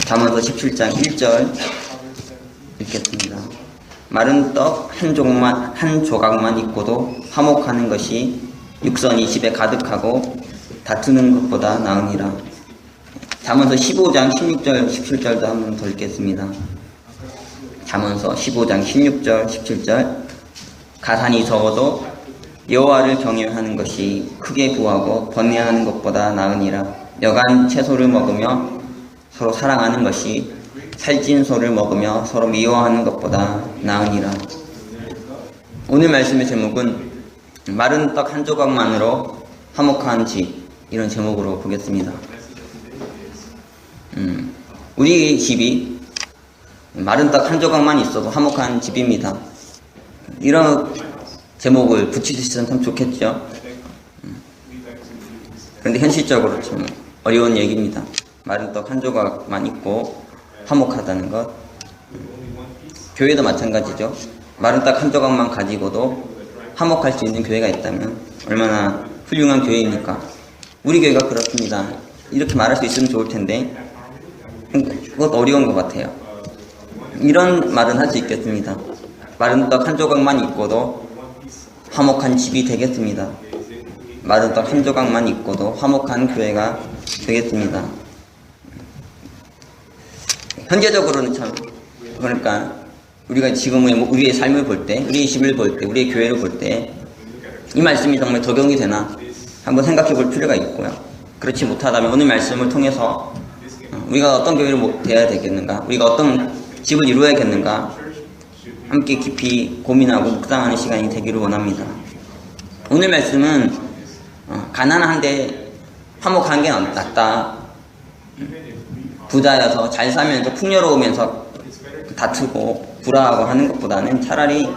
잠언서 17장 1절 읽겠습니다. 마른 떡 한 조각만 있고도 화목하는 것이 육선이 집에 가득하고 다투는 것보다 나으니라. 잠언서 15장 16절 17절도 한번 더 읽겠습니다. 잠언서 15장 16절 17절 가산이 적어도 여호와를 경외하는 것이 크게 부하고 번뇌하는 것보다 나으니라. 여간 채소를 먹으며 서로 사랑하는 것이 살찐 소를 먹으며 서로 미워하는 것보다 나으니라. 오늘 말씀의 제목은 마른 떡 한 조각만으로 화목한 집, 이런 제목으로 보겠습니다. 우리 집이 마른 떡 한 조각만 있어도 화목한 집입니다. 이런 제목을 붙일 수 있으면 참 좋겠죠. 그런데 현실적으로 좀 어려운 얘기입니다. 마른 떡 한 조각만 있고 화목하다는 것. 교회도 마찬가지죠. 마른 떡 한 조각만 가지고도 화목할 수 있는 교회가 있다면 얼마나 훌륭한 교회입니까? 우리 교회가 그렇습니다. 이렇게 말할 수 있으면 좋을 텐데 그것 어려운 것 같아요. 이런 말은 할 수 있겠습니다. 마른 떡 한 조각만 있고도 화목한 집이 되겠습니다. 마른 떡 한 조각만 있고도 화목한 교회가 되겠습니다. 현재적으로는 참, 그러니까 우리가 지금의 우리의 삶을 볼 때, 우리의 집을 볼 때, 우리의 교회를 볼 때 이 말씀이 정말 적용이 되나 한번 생각해 볼 필요가 있고요. 그렇지 못하다면 오늘 말씀을 통해서 우리가 어떤 교회를 되어야 되겠는가, 우리가 어떤 집을 이루어야겠는가 함께 깊이 고민하고 묵상하는 시간이 되기를 원합니다. 오늘 말씀은 가난한데 화목한 게 낫다, 부자여서 잘 살면서 풍요로우면서 다투고 불화하고 하는 것보다는 차라리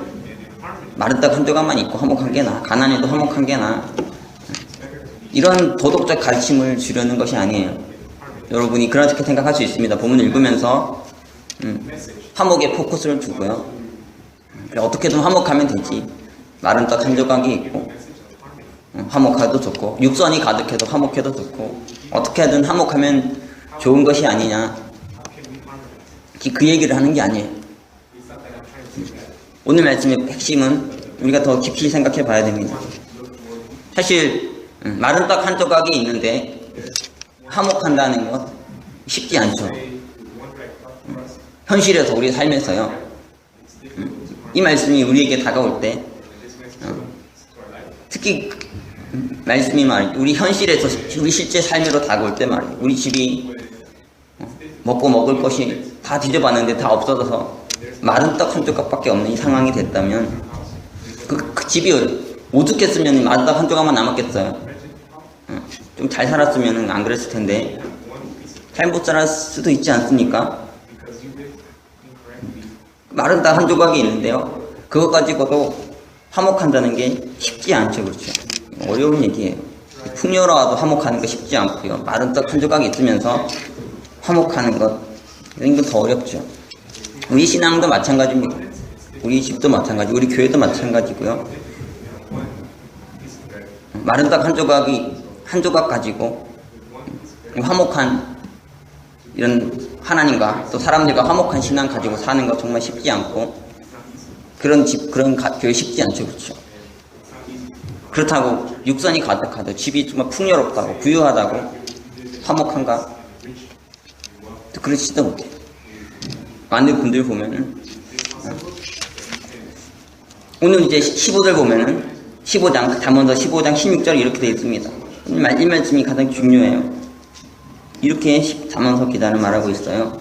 마른 떡 한 조각만 있고 화목한 게 나아, 가난해도 화목한 게 나아, 이런 도덕적 가르침을 주려는 것이 아니에요. 여러분이 그렇게 생각할 수 있습니다. 본문을 읽으면서 화목에 포커스를 두고요. 어떻게든 화목하면 되지. 마른 떡 한 조각이 있고 화목해도 좋고 육선이 가득해도 화목해도 좋고 어떻게든 화목하면 좋은 것이 아니냐, 그 얘기를 하는 게 아니에요. 오늘 말씀의 핵심은 우리가 더 깊이 생각해 봐야 됩니다. 사실 마른 떡 한 조각이 있는데 화목한다는 것 쉽지 않죠. 현실에서 우리 삶에서요, 이 말씀이 우리에게 다가올 때 특히 말씀이 말이에요. 우리 현실에서 우리 실제 삶으로 다가올 때 말이에요. 우리 집이 먹고 먹을 것이 다 뒤져봤는데 다 없어져서 마른 떡 한 조각밖에 없는 이 상황이 됐다면 그 집이 오죽했으면 마른 떡 한 조각만 남았겠어요. 좀 잘 살았으면 안 그랬을 텐데 잘 못 살았을 수도 있지 않습니까? 마른 떡 한 조각이 있는데요, 그것 가지고도 화목한다는 게 쉽지 않죠. 그렇죠? 어려운 얘기예요. 풍요로워도 화목하는 거 쉽지 않고요, 마른 떡 한 조각이 있으면서 화목하는 것, 이런 건 더 어렵죠. 우리 신앙도 마찬가지입니다. 우리 집도 마찬가지, 우리 교회도 마찬가지고요. 마른 떡 한 조각이 한 조각 가지고 화목한 이런 하나님과 또 사람들과 화목한 신앙 가지고 사는 거 정말 쉽지 않고, 그런 집, 그런 교회 쉽지 않죠. 그렇죠? 그렇다고 육선이 가득하고 집이 정말 풍요롭다고 부유하다고 화목한가? 또 그렇지도 못해. 많은 분들 보면은 오늘 이제 15절 보면은 15장, 잠언서 15장 16절 이렇게 되어 있습니다. 이 말씀이 가장 중요해요. 이렇게 잠언서 기자는 말하고 있어요.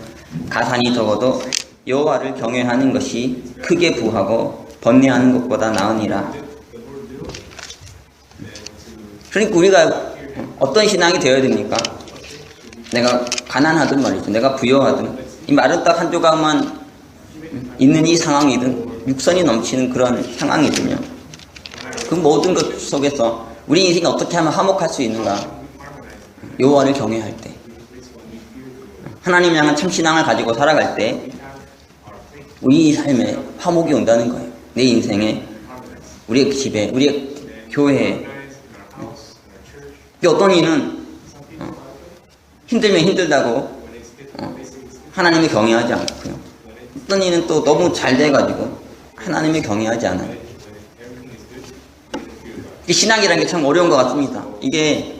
가산이 적어도 여호와를 경외하는 것이 크게 부하고 번뇌하는 것보다 나으니라. 그러니까 우리가 어떤 신앙이 되어야 됩니까? 내가 가난하든 말이죠, 내가 부여하든 이 마른 떡 한 조각만 있는 이 상황이든 육선이 넘치는 그런 상황이든요, 그 모든 것 속에서 우리 인생이 어떻게 하면 화목할 수 있는가? 여호와를 경외할 때, 하나님 향한 참신앙을 가지고 살아갈 때 우리 삶에 화목이 온다는 거예요. 내 인생에, 우리의 집에, 우리의 교회에. 어떤 이는 힘들면 힘들다고 하나님을 경외하지 않고요. 어떤 이는 또 너무 잘 돼가지고 하나님을 경외하지 않아요. 신앙이라는 게 참 어려운 것 같습니다. 이게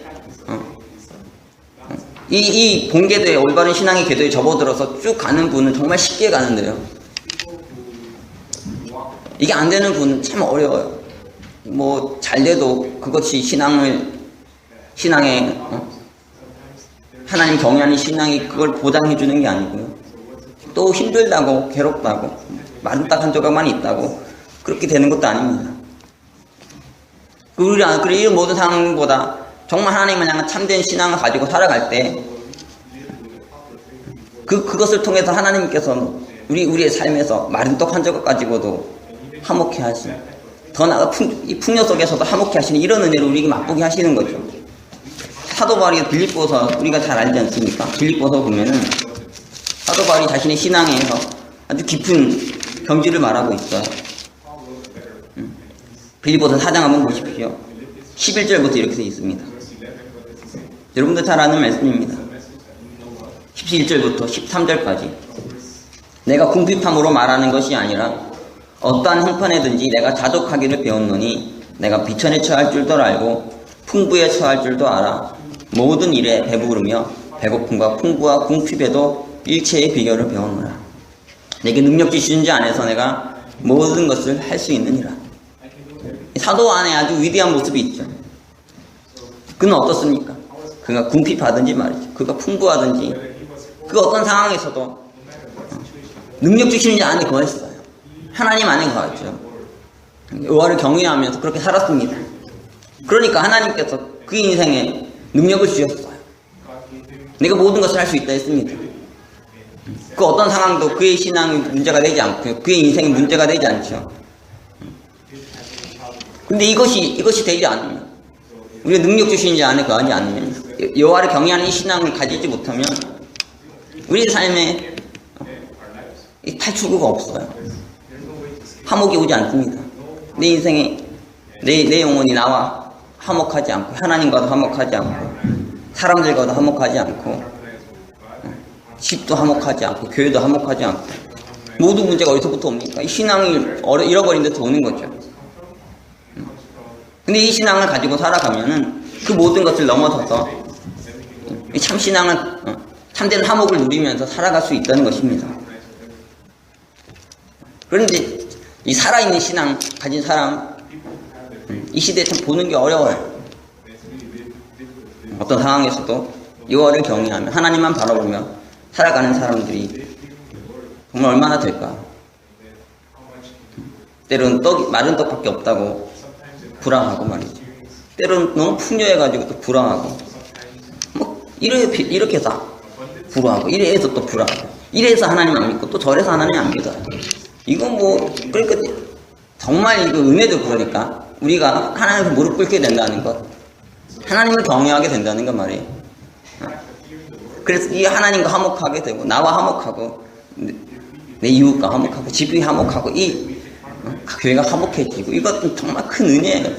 이 본궤도에 올바른 신앙의 궤도에 접어들어서 쭉 가는 분은 정말 쉽게 가는데요. 이게 안 되는 분은 참 어려워요. 뭐 잘 돼도 그것이 신앙의 하나님 경외하는 신앙이 그걸 보장해 주는 게 아니고요. 또 힘들다고 괴롭다고 마른 딱 한 조각만 있다고 그렇게 되는 것도 아닙니다. 그리고 이 모든 상황보다 정말 하나님을 향한 참된 신앙을 가지고 살아갈 때 그것을 통해서 하나님께서 우리의 삶에서 마른 떡 한 조각 가지고도 화목해 하시는, 더 나아가 이 풍요 속에서도 화목해 하시는 이런 은혜를 우리에게 맛보게 하시는 거죠. 사도 바울이 빌립보서 우리가 잘 알지 않습니까? 빌립보서 보면은 사도 바울이 자신의 신앙에서 아주 깊은 경지를 말하고 있어요. 빌립보서 4장 한번 보십시오. 11절부터 이렇게 되어 있습니다. 여러분들 잘 아는 말씀입니다. 11절부터 13절까지. 내가 궁핍함으로 말하는 것이 아니라 어떠한 형편에든지 내가 자족하기를 배웠노니 내가 비천에 처할 줄도 알고 풍부에 처할 줄도 알아. 모든 일에 배부르며 배고픔과 풍부와 궁핍에도 일체의 비결을 배웠노라. 내게 능력 주시는 자 안에서 내가 모든 것을 할 수 있느니라. 사도 안에 아주 위대한 모습이 있죠. 그는 어떻습니까? 그가 궁핍하든지 말이죠. 그가 풍부하든지 그 어떤 상황에서도 능력 주시는 자 안에 거했어요. 하나님 안에 거했죠. 여호와를 경외하면서 그렇게 살았습니다. 그러니까 하나님께서 그 인생에 능력을 주셨어요. 내가 모든 것을 할 수 있다 했습니다. 그 어떤 상황도 그의 신앙이 문제가 되지 않고요. 그의 인생이 문제가 되지 않죠. 근데 이것이 되지 않으면, 우리가 능력 주시는 자 안에 거하지 않으면, 여호와를 경외하는 이 신앙을 가지지 못하면 우리 삶에 탈출구가 없어요. 화목이 오지 않습니다. 내 인생에 내 영혼이 나와 화목하지 않고, 하나님과도 화목하지 않고, 사람들과도 화목하지 않고, 집도 화목하지 않고, 교회도 화목하지 않고, 모든 문제가 어디서부터 옵니까? 이 신앙을 잃어버린 데서 오는 거죠. 근데 이 신앙을 가지고 살아가면은 그 모든 것을 넘어서서 참 신앙을, 참된 화목을 누리면서 살아갈 수 있다는 것입니다. 그런데 이 살아있는 신앙 가진 사람, 이 시대에 참 보는 게 어려워요. 어떤 상황에서도 여호와를 경외하며 하나님만 바라보며 살아가는 사람들이 정말 얼마나 될까? 때로는 마른 떡밖에 없다고 불안하고 말이죠. 때로는 너무 풍요해가지고 또 불안하고, 뭐 이렇게 해서 불안하고, 이래서 또 불안하고, 이래서 하나님 안 믿고 또 저래서 하나님 안 믿어요. 이거 뭐 그러니까 정말 이거 은혜도 그러니까 우리가 하나님께 무릎 꿇게 된다는 것, 하나님을 경외하게 된다는 것 말이에요. 그래서 이 하나님과 화목하게 되고, 나와 화목하고, 내 이웃과 화목하고, 집이 화목하고, 교회가 화목해지고, 이것은 정말 큰 은혜예요.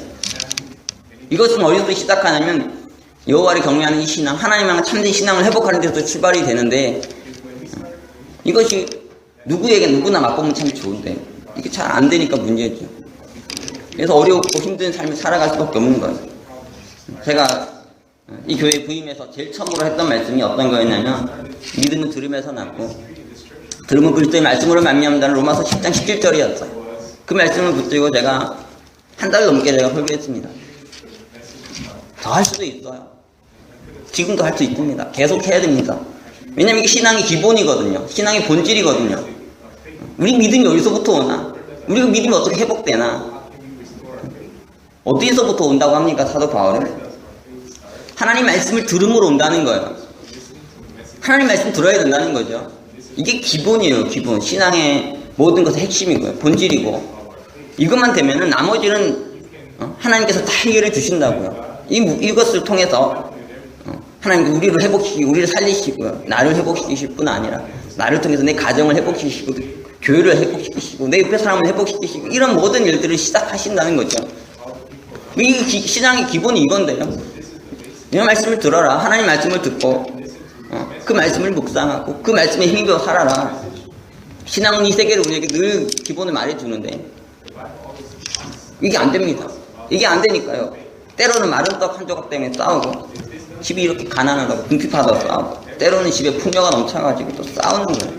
이것은 어디서 시작하냐면 여호와를 경외하는 이 신앙, 하나님과 참된 신앙을 회복하는 데서 출발이 되는데, 이것이 누구에게 누구나 맛보면 참 좋은데 이게 잘 안 되니까 문제죠. 그래서 어렵고 힘든 삶을 살아갈 수밖에 없는 거예요. 제가 이 교회 부임해서 제일 처음으로 했던 말씀이 어떤 거였냐면, 믿음은 들음에서 났고 들음은 그리스도의 말씀으로 말미암는다는 로마서 10장 17절이었어요. 그 말씀을 붙들고 제가 한 달 넘게 제가 설교했습니다. 더 할 수도 있어요. 지금도 할 수 있습니다. 계속 해야 됩니다. 왜냐면 이게 신앙의 기본이거든요. 신앙의 본질이거든요. 우리 믿음이 어디서부터 오나? 우리가 믿음이 어떻게 회복되나? 어디서부터 온다고 합니까? 사도 바울은 하나님 말씀을 들음으로 온다는 거예요. 하나님 말씀 들어야 된다는 거죠. 이게 기본이에요. 기본. 신앙의 모든 것의 핵심이고요. 본질이고, 이것만 되면은 나머지는 하나님께서 다 해결해 주신다고요. 이것을 통해서 하나님께서 우리를 회복시키고 우리를 살리시고요. 나를 회복시키실 뿐 아니라 나를 통해서 내 가정을 회복시키시고 교회를 회복시키시고 내 옆에 사람을 회복시키시고 이런 모든 일들을 시작하신다는 거죠. 이 신앙의 기본이 이건데요. 이 말씀을 들어라. 하나님 말씀을 듣고 그 말씀을 묵상하고 그 말씀에 힘입어 살아라. 신앙은 이 세계를 우리에게 늘 기본을 말해주는데 이게 안 됩니다. 이게 안 되니까요. 때로는 마른 떡 한 조각 때문에 싸우고 집이 이렇게 가난하다고 궁핍하다고 싸우고 때로는 집에 풍요가 넘쳐가지고 또 싸우는 거예요.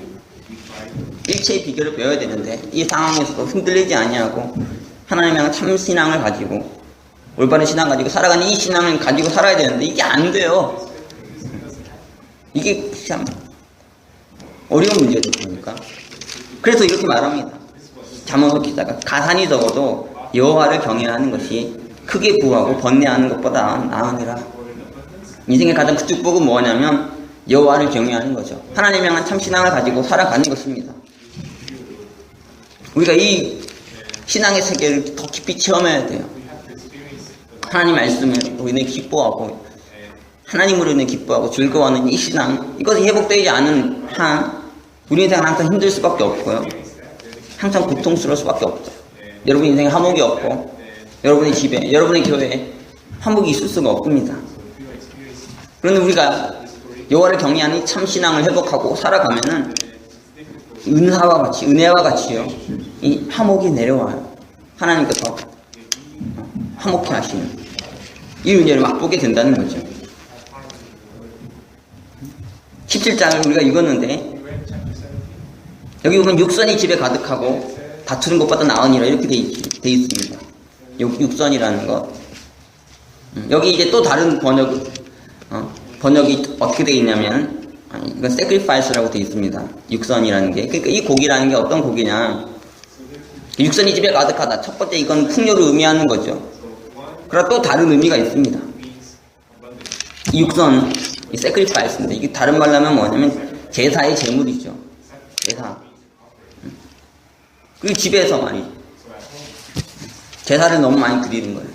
일체의 비결을 배워야 되는데 이 상황에서도 흔들리지 아니하고 하나님의 향한 참 신앙을 가지고 올바른 신앙 가지고 살아가는 이 신앙을 가지고 살아야 되는데 이게 안 돼요. 이게 참 어려운 문제죠. 보니까 그래서 이렇게 말합니다. 잠언 기자가 가산이 적어도 여호와를 경외하는 것이 크게 부하고 번뇌하는 것보다 나으니라. 인생의 가장 큰 축복은 뭐냐면 여호와를 경외하는 거죠. 하나님을 향한 참 신앙을 가지고 살아가는 것입니다. 우리가 이 신앙의 세계를 더 깊이 체험해야 돼요. 하나님 말씀으로 인해 기뻐하고 하나님으로 인해 기뻐하고 즐거워하는 이 신앙, 이것이 회복되지 않은 한 우리 인생은 항상 힘들 수밖에 없고요. 항상 고통스러울 수밖에 없죠. 여러분 인생에 화목이 없고 여러분의 집에, 여러분의 교회에 화목이 있을 수가 없습니다. 그런데 우리가 여호와를 경외하는 참 신앙을 회복하고 살아가면은 은혜와 같이요. 이 화목이 내려와요. 하나님께서 화목해 하시는 이 은혜를 맛보게 된다는 거죠. 17장을 우리가 읽었는데 여기 보면 육선이 집에 가득하고 다투는 것보다 나으니라 이렇게 돼 있습니다. 육선이라는 것. 여기 이제 또 다른 번역이 어떻게 되어 있냐면 이건 sacrifice라고 되어 있습니다. 육선이라는 게. 그러니까 이 곡이라는 게 어떤 곡이냐. 육선이 집에 가득하다. 첫 번째 이건 풍요를 의미하는 거죠. 그러나 또 다른 의미가 있습니다. 이 육선, 이 sacrifice인데 이게 다른 말로 하면 뭐냐면 제사의 제물이죠. 제사. 그리고 집에서 말이죠. 제사를 너무 많이 드리는 거예요.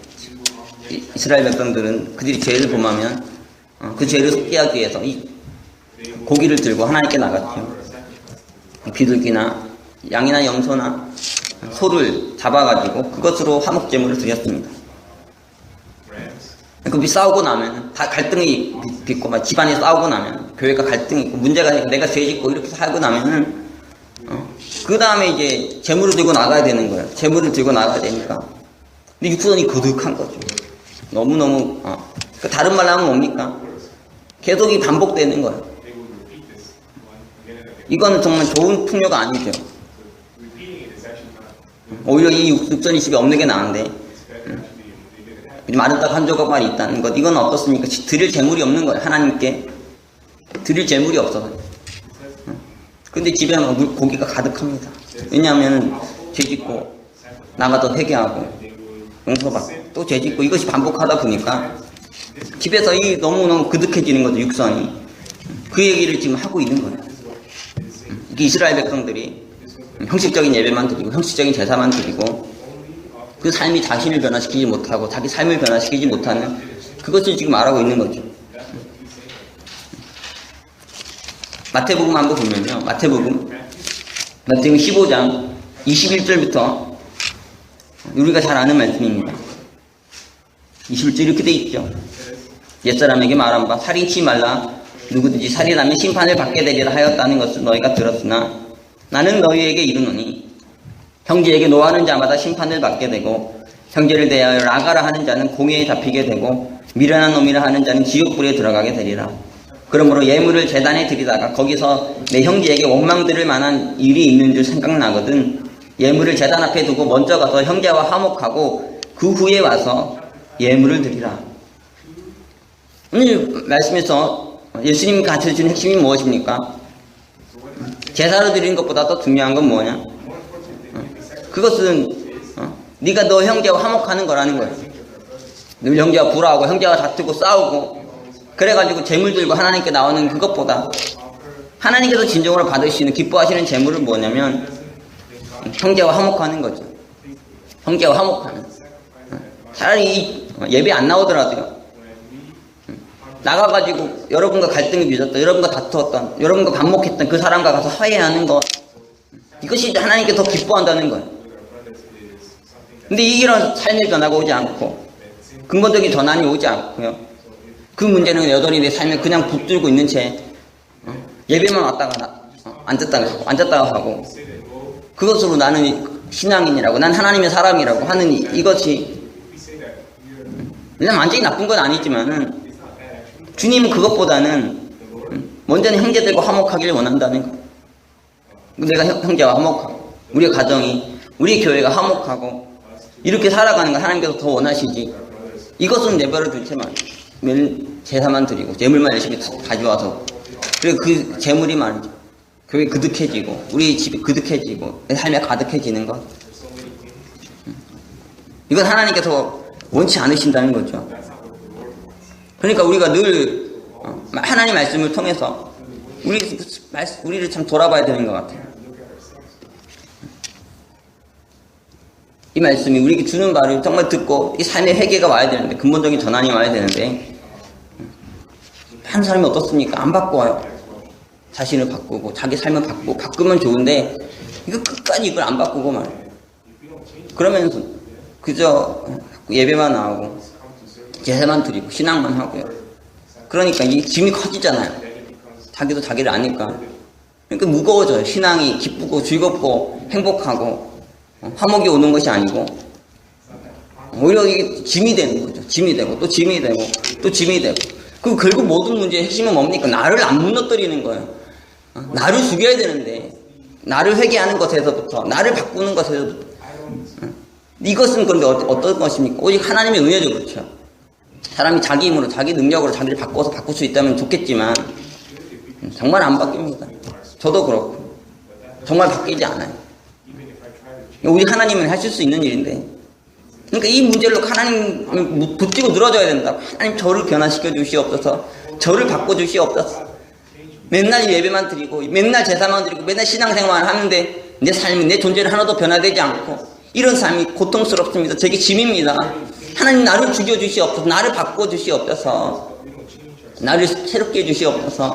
이스라엘 백성들은 그들이 죄를 범하면 그 죄를 속죄하기 위해서 이 고기를 들고 하나님께 나갔죠. 비둘기나 양이나 염소나 소를 잡아가지고 그것으로 화목제물을 드렸습니다. 그 싸우고 나면 다 갈등이 빚고 막 집안이 싸우고 나면 교회가 갈등이 있고 문제가 있고 내가 죄짓고 이렇게 살고 나면은 그 다음에 이제 제물을 들고 나가야 되는 거예요. 제물을 들고 나가야 되니까. 근데 육선이 거득한 거죠. 너무너무 다른 말로 하면 뭡니까? 계속 이 반복되는 거예요. 이거는 정말 좋은 풍요가 아니죠. 오히려 이 육선이 집에 없는 게 나은데 마른 떡 한 조각만 있다는 것, 이건 어떻습니까? 드릴 재물이 없는 거예요. 하나님께 드릴 재물이 없어서. 근데 집에 고기가 가득합니다. 왜냐하면 죄짓고 나가서 회개하고 용서받고 또 죄짓고 이것이 반복하다 보니까 집에서 이 너무너무 그득해지는 거죠. 육선이. 그 얘기를 지금 하고 있는 거예요. 이게 이스라엘 백성들이 형식적인 예배만 드리고 형식적인 제사만 드리고 그 삶이 자신을 변화시키지 못하고 자기 삶을 변화시키지 못하는 그것을 지금 말하고 있는 거죠. 마태복음 한번 보면요. 마태복음 15장 21절부터 우리가 잘 아는 말씀입니다. 21절 이렇게 돼 있죠. 옛사람에게 말한 바 살인치 말라. 누구든지 살인하면 심판을 받게 되리라 하였다는 것을 너희가 들었으나 나는 너희에게 이르노니 형제에게 노하는 자마다 심판을 받게 되고 형제를 대하여 라가라 하는 자는 공회에 잡히게 되고 미련한 놈이라 하는 자는 지옥불에 들어가게 되리라. 그러므로 예물을 제단에 드리다가 거기서 내 형제에게 원망 들을 만한 일이 있는 줄 생각나거든 예물을 제단 앞에 두고 먼저 가서 형제와 화목하고 그 후에 와서 예물을 드리라. 오늘 말씀에서 예수님이 가르쳐주는 핵심이 무엇입니까? 제사로 드리는 것보다 더 중요한 건 뭐냐? 그것은 네가 너 형제와 화목하는 거라는 거예요. 너 형제와 불화하고 형제와 다투고 싸우고 그래가지고 재물 들고 하나님께 나오는 그것보다 하나님께서 진정으로 받으시는 기뻐하시는 재물은 뭐냐면 형제와 화목하는 거죠. 형제와 화목하는. 차라리 예배 안 나오더라도요. 나가가지고 여러분과 갈등이 빚었던, 여러분과 다투었던, 여러분과 반목했던 그 사람과 가서 화해하는 것, 이것이 하나님께 더 기뻐한다는 거예요. 근데 이런 삶의 변화가 오지 않고 근본적인 전환이 오지 않고요. 그 문제는 여전히 내 삶에 그냥 붙들고 있는 채 예배만 왔다가 앉았다가 가고 앉았다가 가고 그것으로 나는 신앙인이라고 난 하나님의 사람이라고 하는 이것이 완전히 나쁜 건 아니지만은 주님은 그것보다는 먼저는 형제들과 화목하기를 원한다는 거. 내가 형제와 화목하고 우리 가정이 우리 교회가 화목하고 이렇게 살아가는 거 하나님께서 더 원하시지. 이것은 내버려 둘 채만 매일 제사만 드리고 재물만 열심히 가져와서 그리고 그 재물이 말이죠. 교회 그득해지고 우리 집이 그득해지고 내 삶에 가득해지는 것. 이건 하나님께서 원치 않으신다는 거죠. 그러니까 우리가 늘 하나님 말씀을 통해서 우리를 참 돌아봐야 되는 것 같아요. 이 말씀이 우리에게 주는 말을 정말 듣고 이 삶의 회개가 와야 되는데 근본적인 전환이 와야 되는데 한 사람이 어떻습니까? 안 바꿔요. 자신을 바꾸고 자기 삶을 바꾸고 바꾸면 좋은데 이거 끝까지 이걸 안 바꾸고 말이에요. 그러면서 그저 예배만 나오고 제사만 드리고 신앙만 하고요. 그러니까 이 짐이 커지잖아요. 자기도 자기를 아니까. 그러니까 무거워져요. 신앙이 기쁘고 즐겁고 행복하고 화목이 오는 것이 아니고 오히려 이게 짐이 되는 거죠. 짐이 되고 또 짐이 되고 또 짐이 되고. 그리고 결국 모든 문제의 핵심은 뭡니까? 나를 안 무너뜨리는 거예요. 나를 죽여야 되는데 나를 회개하는 것에서부터 나를 바꾸는 것에서부터 이것은 그런데 어떤 것입니까? 오직 하나님의 은혜죠. 그렇죠. 사람이 자기 힘으로 자기 능력으로 자기를 바꿔서 바꿀 수 있다면 좋겠지만 정말 안 바뀝니다. 저도 그렇고 정말 바뀌지 않아요. 우리 하나님은 하실 수 있는 일인데 그러니까 이 문제를 하나님 붙들고 늘어져야 된다. 하나님 저를 변화시켜 주시옵소서. 저를 바꿔 주시옵소서. 맨날 예배만 드리고 맨날 제사만 드리고 맨날 신앙생활을 하는데 내 삶이 내 존재는 하나도 변화되지 않고 이런 삶이 고통스럽습니다. 제게 짐입니다. 하나님 나를 죽여주시옵소서. 나를 바꿔주시옵소서. 나를 새롭게 해주시옵소서.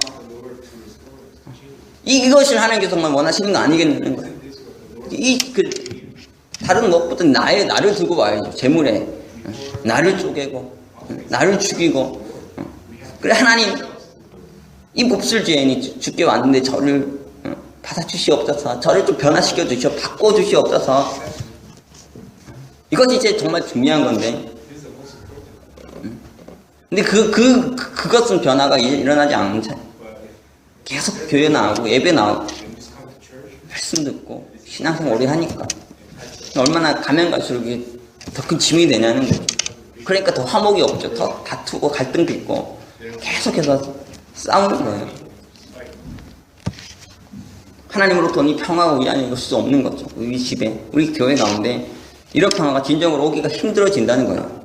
이것을 하나님께서 정말 원하시는 거 아니겠냐는 거예요. 다른 무엇보다 나를 두고 와야죠. 재물에 나를 쪼개고 나를 죽이고 그래 하나님 이 몹쓸 죄인이 죽게 왔는데 저를 받아주시옵소서. 저를 좀 변화시켜 주시오. 바꿔주시옵소서. 이것이 이제 정말 중요한 건데 근데 그것은 변화가 일어나지 않는 채 계속 교회 나오고 예배 나오고 말씀 듣고 신앙생활 오래 하니까 얼마나 가면 갈수록 더 큰 짐이 되냐는 거죠. 그러니까 더 화목이 없죠. 더 다투고 갈등도 있고 계속해서 싸우는 거예요. 하나님으로부터 이 평화가 위안이 올 수 없는 거죠. 우리 집에 우리 교회 가운데 이런 평화가 진정으로 오기가 힘들어진다는 거예요.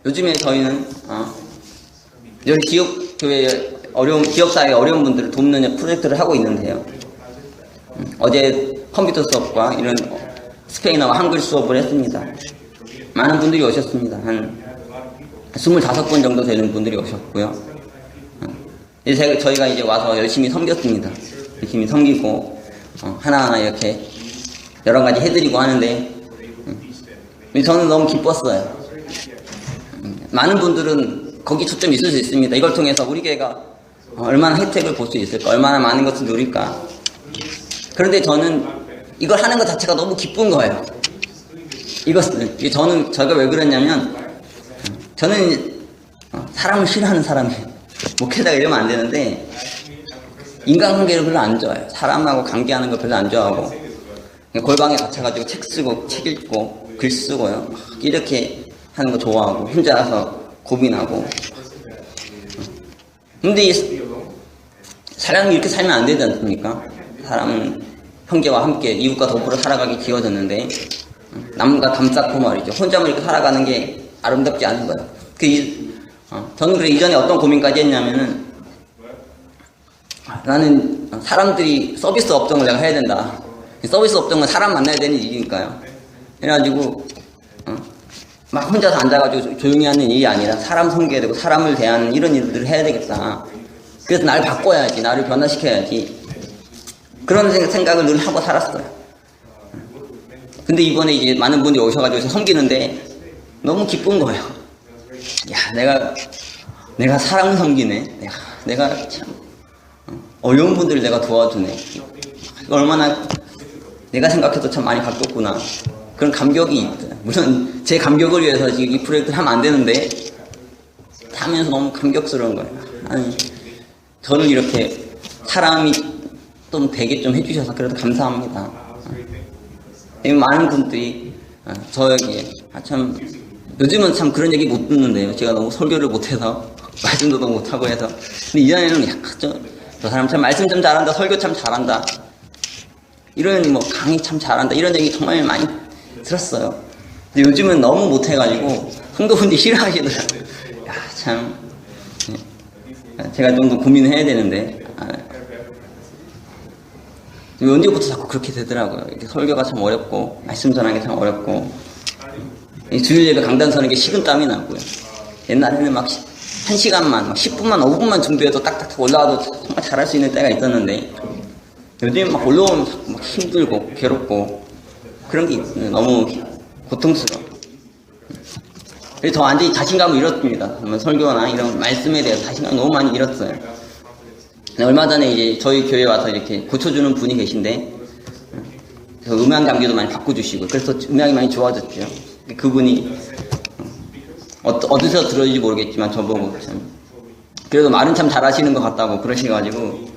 요즘에 저희는 여기 기업교회 기업사회 어려운 분들을 돕는 프로젝트를 하고 있는데요. 어제 컴퓨터 수업과 이런 스페인어와 한글 수업을 했습니다. 많은 분들이 오셨습니다. 한 25분 정도 되는 분들이 오셨고요. 이제 저희가 이제 와서 열심히 섬겼습니다. 열심히 섬기고 하나하나 이렇게 여러 가지 해드리고 하는데 저는 너무 기뻤어요. 많은 분들은 거기 초점이 있을 수 있습니다. 이걸 통해서 우리 교회가 얼마나 혜택을 볼 수 있을까, 얼마나 많은 것을 누릴까. 그런데 저는 이걸 하는 것 자체가 너무 기쁜 거예요. 제가 왜 그랬냐면 저는 사람을 싫어하는 사람이에요. 목회자가 이러면 안 되는데 인간관계를 별로 안 좋아해요. 사람하고 관계하는 걸 별로 안 좋아하고 골방에 갇혀가지고 책 쓰고 책 읽고 글 쓰고요. 이렇게 하는 거 좋아하고 혼자서 고민하고. 근데 사람이 이렇게 살면 안 되지 않습니까? 사람은 형제와 함께 이웃과 더불어 살아가기 기워졌는데 남과 담쌓고 말이죠. 혼자만 이렇게 살아가는 게 아름답지 않은 거예요. 저는 그래 이전에 어떤 고민까지 했냐면은 나는 사람들이 서비스 업종을 내가 해야 된다. 서비스 업종은 사람 만나야 되는 일이니까요. 그래가지고 막 혼자서 앉아가지고 조용히 하는 일이 아니라 사람 섬겨야 되고 사람을 대하는 이런 일들을 해야 되겠다. 그래서 나를 바꿔야지. 나를 변화시켜야지. 그런 생각을 늘 하고 살았어요. 근데 이번에 이제 많은 분들이 오셔가지고 섬기는데 너무 기쁜 거예요. 야, 내가 사람을 섬기네. 내가 참 어려운 분들을 내가 도와주네. 얼마나 내가 생각해도 참 많이 바뀌었구나. 그런 감격이 있어요. 물론 제 감격을 위해서 지금 이 프로젝트를 하면 안 되는데 하면서 너무 감격스러운 거예요. 아니, 저를 이렇게 사람이 좀 되게 좀 해주셔서 그래도 감사합니다. 많은 분들이 저에게 참 요즘은 참 그런 얘기 못 듣는데요. 제가 너무 설교를 못해서 말씀도 너무 못하고 해서. 근데 이전에는 약간 저 사람 참 말씀 좀 잘한다, 설교 참 잘한다, 이런 뭐 강의 참 잘한다, 이런 얘기 정말 많이 들었어요. 근데 요즘은 너무 못해가지고 성도분들이 싫어하시더라고요. 야, 참 제가 좀 더 고민해야 되는데 언제부터 자꾸 그렇게 되더라고요. 이렇게 설교가 참 어렵고 말씀 전하기 참 어렵고 주일 예배 강단 서는 게 식은땀이 나고요. 옛날에는 막 1시간만, 막 10분만, 5분만 준비해도 딱딱 올라와도 정말 잘할 수 있는 때가 있었는데 요즘 막 올라오면 막 힘들고 괴롭고 그런 게 있어요. 너무 고통스러워. 그래서 저 완전히 자신감을 잃었습니다. 설교나 이런 말씀에 대해서 자신감 너무 많이 잃었어요. 얼마 전에 이제 저희 교회에 와서 이렇게 고쳐주는 분이 계신데 음향 감기도 많이 바꿔주시고 그래서 음향이 많이 좋아졌죠. 그분이 어디서 들었는지 모르겠지만 저보고 참 그래도 말은 참 잘하시는 것 같다고 그러셔가지고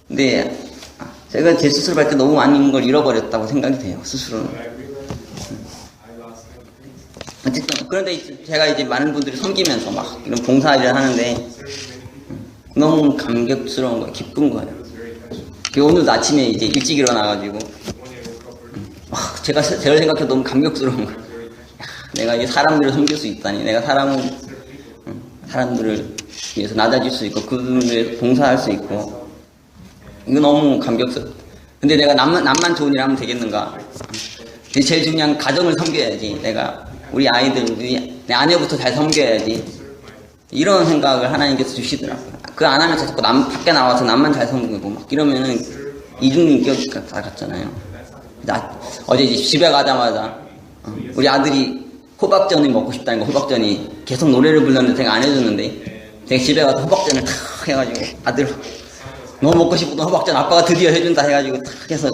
근데 제가 제 스스로 할 때 너무 많은 걸 잃어버렸다고 생각이 돼요. 스스로는. 어쨌든 그런데 제가 이제 많은 분들이 섬기면서 막 이런 봉사일을 하는데 너무 감격스러운 거예요. 기쁜 거예요. 오늘도 아침에 이제 일찍 일어나가지고 제가 생각해도 너무 감격스러운 거예요. 내가 이 사람들을 섬길 수 있다니, 내가 사람들을 위해서 낮아질 수 있고 그들을 위해서 봉사할 수 있고 이거 너무 감격스러워. 근데 내가 남만 좋은 일 하면 되겠는가? 제일 중요한 가정을 섬겨야지. 내가 우리 아이들, 내 아내부터 잘 섬겨야지. 이런 생각을 하나님께서 주시더라고요. 그거 안 하면서 자꾸 밖에 나와서 남만 잘 섬기고 막 이러면은 이중인격이 같잖아요. 어제 이제 집에 가자마자 우리 아들이 호박전이 먹고 싶다는 거, 호박전이 계속 노래를 불렀는데 제가 안 해줬는데 제가 집에 가서 호박전을 탁 해가지고 아들 너무 먹고 싶었던 호박전 아빠가 드디어 해준다 해가지고 탁 해서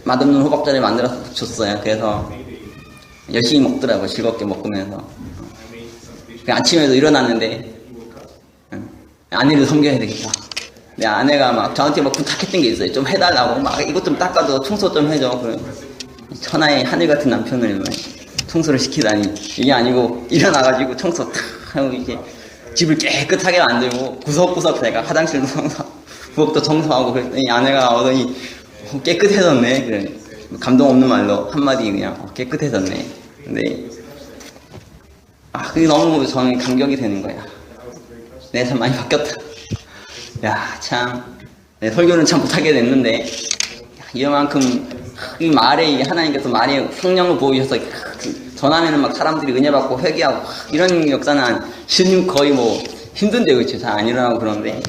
맛없는 호박전을 만들어서 줬어요. 그래서 열심히 먹더라고요. 즐겁게 먹으면서. 아침에도 일어났는데 아내를 섬겨야 되겠다. 내 아내가 막 저한테 막 부탁했던 게 있어요. 좀 해달라고 막 이것 좀 닦아줘, 청소 좀 해줘. 그럼 천하의 하늘 같은 남편을 청소를 시키다니 이게 아니고 일어나가지고 청소 탁 하고 이제 집을 깨끗하게 만들고 구석구석 제가 화장실도 청소하고 부엌도 청소하고 그랬더니 아내가 오더니 깨끗해졌네. 그래. 감동 없는 말로 한마디 그냥 깨끗해졌네. 근데 그게 너무 저는 감격이 되는 거야. 내가 참 많이 바뀌었다. 야, 참. 내 설교는 참 못하게 됐는데, 이만큼, 이 말에, 하나님께서 말에 성령을 보이셔서, 전하면은 막 사람들이 은혜 받고 회개하고, 이런 역사는 거의 뭐, 힘든데, 그치? 잘 안 일어나고 그러는데,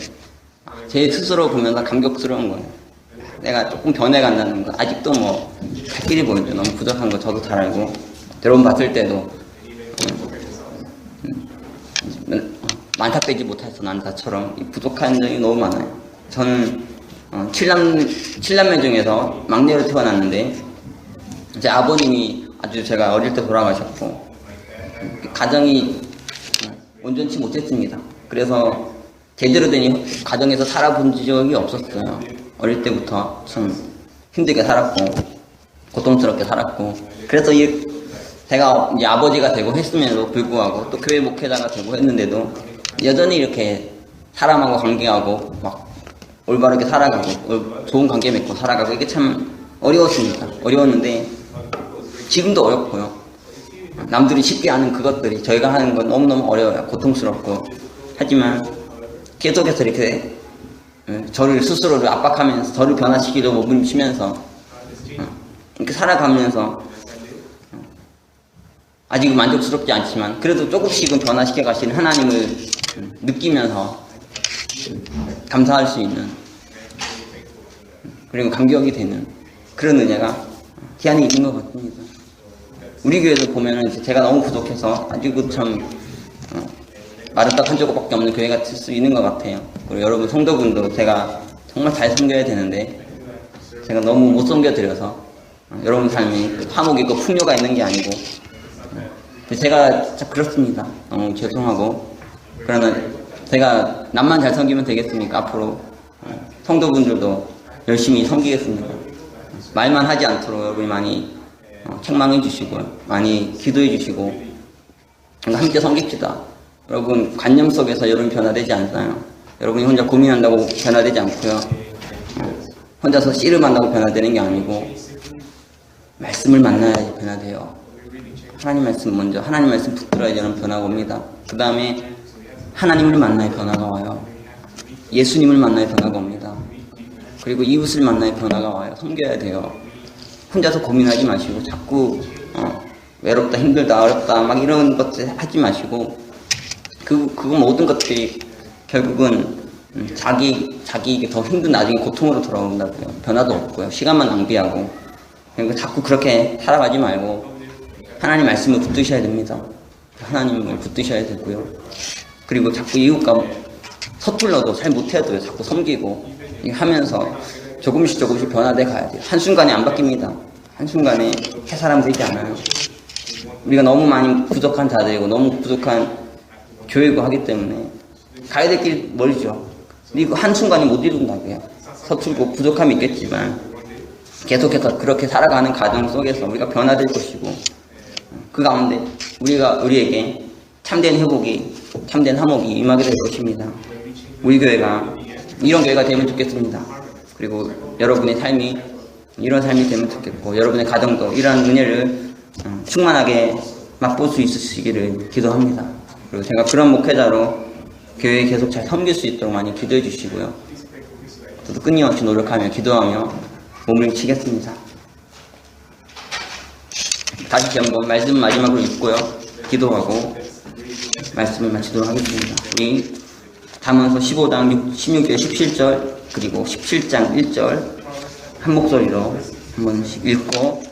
제 스스로 보면서 감격스러운 거예요. 내가 조금 변해간다는 거. 아직도 뭐, 갈 길이 보이죠. 너무 부족한 거 저도 잘 알고, 여러분 봤을 때도, 만삭되지 못해서 난자처럼 부족한 점이 너무 많아요. 저는 7남매 중에서 막내로 태어났는데 제 아버님이 아주 제가 어릴 때 돌아가셨고 가정이 온전치 못했습니다. 그래서 제대로 된 가정에서 살아본 적이 없었어요. 어릴 때부터 참 힘들게 살았고 고통스럽게 살았고 그래서 제가 이제 아버지가 되고 했음에도 불구하고 또 교회 목회자가 되고 했는데도 여전히 이렇게 사람하고 관계하고 막 올바르게 살아가고 좋은 관계 맺고 살아가고 이게 참 어려웠습니다. 어려웠는데 지금도 어렵고요. 남들이 쉽게 하는 그것들이 저희가 하는 건 너무너무 어려워요. 고통스럽고 하지만 계속해서 이렇게 저를 스스로를 압박하면서 저를 변화시키려고 몸부림치면서 이렇게 살아가면서 아직은 만족스럽지 않지만 그래도 조금씩은 변화시켜 가시는 하나님을 느끼면서 감사할 수 있는 그리고 감격이 되는 그런 은혜가 제 안에 있는 것 같습니다. 우리 교회도 보면은 제가 너무 부족해서 아직은 참 마르딱 한 조각밖에 없는 교회가 될 수 있는 것 같아요. 그리고 여러분 성도분도 제가 정말 잘 섬겨야 되는데 제가 너무 못 섬겨드려서 여러분 삶이 화목이 있고 풍요가 있는 게 아니고 제가 진짜 그렇습니다. 너무 죄송하고 그러나 제가 남만 잘 섬기면 되겠습니까? 앞으로 성도분들도 열심히 섬기겠습니다. 말만 하지 않도록 여러분이 많이 책망해 주시고요. 많이 기도해 주시고 함께 섬깁시다. 여러분 관념 속에서 여러분 변화되지 않나요? 여러분이 혼자 고민한다고 변화되지 않고요. 혼자서 씨름한다고 변화되는 게 아니고 말씀을 만나야지 변화돼요. 하나님 말씀 먼저 하나님 말씀 붙들어야 여러분 변화가 옵니다. 그 다음에 하나님을 만나야 변화가 와요. 예수님을 만나야 변화가 옵니다. 그리고 이웃을 만나야 변화가 와요. 섬겨야 돼요. 혼자서 고민하지 마시고 자꾸 외롭다 힘들다 어렵다 막 이런 것들 하지 마시고 그거 모든 것들이 결국은 자기에게 더 힘든 나중에 고통으로 돌아온다고요. 변화도 없고요. 시간만 낭비하고 그러니까 자꾸 그렇게 살아가지 말고 하나님 말씀을 붙드셔야 됩니다. 하나님을 붙드셔야 되고요. 그리고 자꾸 이웃과 서툴러도 잘 못해도요. 자꾸 섬기고 하면서 조금씩 변화돼 가야 돼요. 한순간에 안 바뀝니다. 한순간에 해사람 되지 않아요. 우리가 너무 많이 부족한 자들이고 너무 부족한 교회고 하기 때문에 가야 될 길 멀죠. 이거 한순간에 못 이룬다고요. 서툴고 부족함이 있겠지만 계속해서 그렇게 살아가는 과정 속에서 우리가 변화될 것이고 그 가운데 우리에게 참된 회복이 참된 화목이 임하게 될 것입니다. 우리 교회가 이런 교회가 되면 좋겠습니다. 그리고 여러분의 삶이 이런 삶이 되면 좋겠고 여러분의 가정도 이러한 은혜를 충만하게 맛볼 수 있으시기를 기도합니다. 그리고 제가 그런 목회자로 교회에 계속 잘 섬길 수 있도록 많이 기도해 주시고요. 저도 끊임없이 노력하며 기도하며 몸을 치겠습니다. 다시 한번 말씀 마지막으로 읽고요. 기도하고 말씀을 마치도록 하겠습니다. 우리 잠언서 15장 16절 17절 그리고 17장 1절 한 목소리로 한 번씩 읽고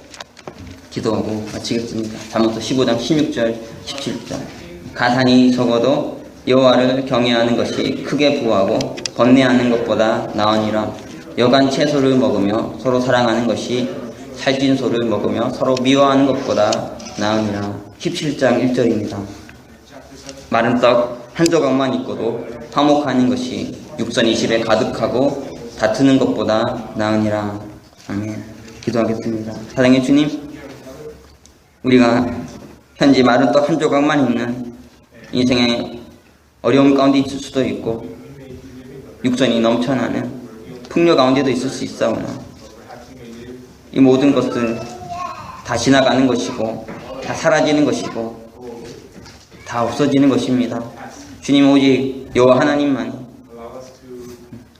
기도하고 마치겠습니다. 잠언서 15장 16절 17절 가산이 적어도 여호와를 경외하는 것이 크게 부하고 번뇌하는 것보다 나으니라. 여간 채소를 먹으며 서로 사랑하는 것이 살찐 소를 먹으며 서로 미워하는 것보다 나으니라. 17장 1절입니다. 마른 떡 한 조각만 있고도 화목하는 것이 육선이 집에 가득하고 다투는 것보다 나으니라. 아멘. 기도하겠습니다. 사랑의 주님, 우리가 현재 마른 떡 한 조각만 있는 인생의 어려움 가운데 있을 수도 있고 육선이 넘쳐나는 풍요 가운데도 있을 수 있사오나 이 모든 것은 다 지나가는 것이고 다 사라지는 것이고 다 없어지는 것입니다. 주님 오직 여호와 하나님만이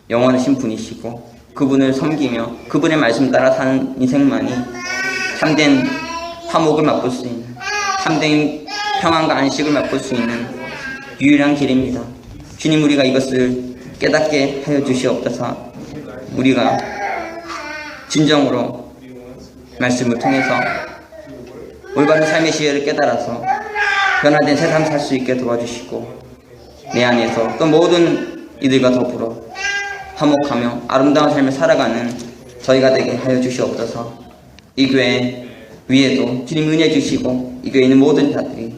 영원하신 분이시고 그분을 섬기며 그분의 말씀 따라 사는 인생만이 참된 화목을 맛볼 수 있는 참된 평안과 안식을 맛볼 수 있는 유일한 길입니다. 주님 우리가 이것을 깨닫게 하여 주시옵소서. 우리가 진정으로 말씀을 통해서 올바른 삶의 지혜를 깨달아서 변화된 세상 살 수 있게 도와주시고 내 안에서 또 모든 이들과 더불어 화목하며 아름다운 삶을 살아가는 저희가 되게 하여 주시옵소서. 이 교회 위에도 주님 은혜 주시고 이 교회에 있는 모든 자들이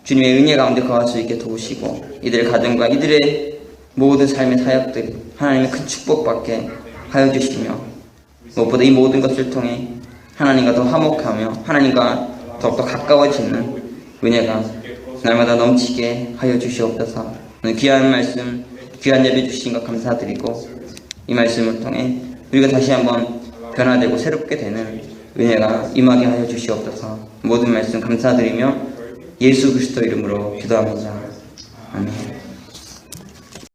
주님의 은혜 가운데 거할 수 있게 도우시고 이들의 가정과 이들의 모든 삶의 사역들이 하나님의 큰 축복받게 하여 주시며 무엇보다 이 모든 것을 통해 하나님과 더 화목하며 하나님과 더욱더 가까워지는 은혜가 날마다 넘치게 하여 주시옵소서. 오늘 귀한 말씀, 귀한 예배 주신 것 감사드리고 이 말씀을 통해 우리가 다시 한번 변화되고 새롭게 되는 은혜가 임하게 하여 주시옵소서. 모든 말씀 감사드리며 예수 그리스도 이름으로 기도합니다. 아멘.